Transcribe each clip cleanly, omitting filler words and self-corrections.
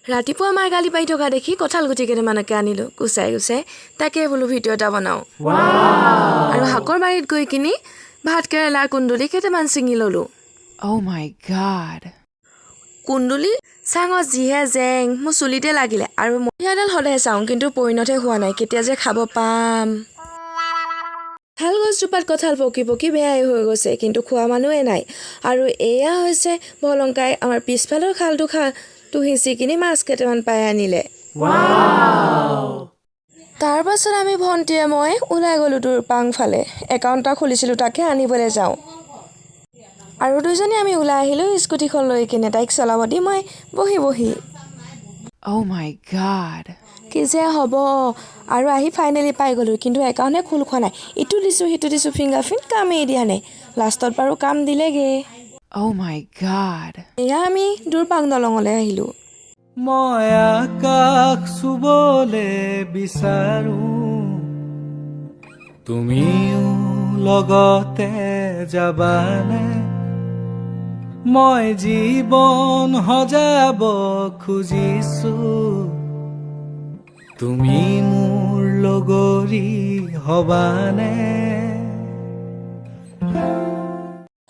ৰাতিপুৱা মাৰ গালি পাই থকা দেখি কঁঠাল গুটি কেইটামানকে আনিলোঁ গুচাই গুচাই তাকে বোলো ভিডিঅ' এটা বনাওঁ আৰু শাকৰ বাৰীত গৈ কিনি ভাত কেৰেলা কুন্দুলি কেইটামান ছিঙি ল'লোঁ Oh my god. কুন্দুলি চাঙত যিহে জেং মোৰ চুলিতে লাগিলে আৰু ইয়াৰডাল সদায় চাওঁ কিন্তু পৰিণতহে হোৱা নাই কেতিয়া যে খাব পাম কঁঠাল গছজোপাত কঁঠাল পকি পকি বেয়াই হৈ গৈছে কিন্তু খোৱা মানুহে নাই আৰু এয়া হৈছে ভলংকাই আমাৰ পিছফালৰ খালটো সিঁচি কিনি মাছ কেইটামান পাই আনিলে তাৰ পাছত আমি ভণ্টিয়ে মই ওলাই গ'লোঁ দুৰপাং ফালে একাউণ্ট এটা খুলিছিলোঁ তাকে আনিবলৈ যাওঁ আৰু দুজনী আমি ওলাই আহিলোঁ স্কুটিখন লৈ কিনে তাইক চলাব দি মই বহি Oh my god. কি যে হ'ব আৰু আহি ফাইনেলি পাই গ'লোঁ কিন্তু একাউণ্টে খোল খোৱা নাই ইটো দিছোঁ সিটো দিছোঁ ফিংগাৰপ্ৰিণ্ট কামেই দিয়া নাই লাষ্টত বাৰু কাম দিলেগৈ Oh my god. এয়া আমি দুৰপাং দলঙলৈ আহিলোঁ মই আকাশ চুবলে বিচাৰো তুমিও লগতে যাবানে মই জীৱন সজাব খুজিছো তুমি মোৰ লগৰী হবানে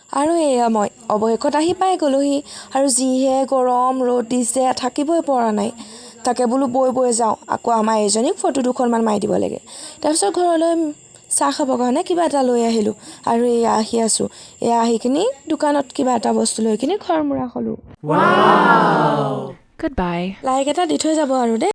আৰু এয়া মই অৱশেষত আহি পাই গ'লোহি আৰু যিহে গৰম ৰ'দ দিছে থাকিবই পৰা নাই তাকে বোলো বৈ যাওঁ আকৌ আমাৰ এজনীক ফটো দুখনমান মাৰি দিব লাগে তাৰপিছত ঘৰলৈ চাহ খাবৰ কাৰণে কিবা এটা লৈ আহিলোঁ আৰু এয়া আহি আছোঁ এয়া আহি কিনি দোকানত কিবা এটা বস্তু লৈ কিনি ঘৰ মূৰা হ'লোঁ Goodbye. লাইক এটা দি থৈ যাব আৰু দেই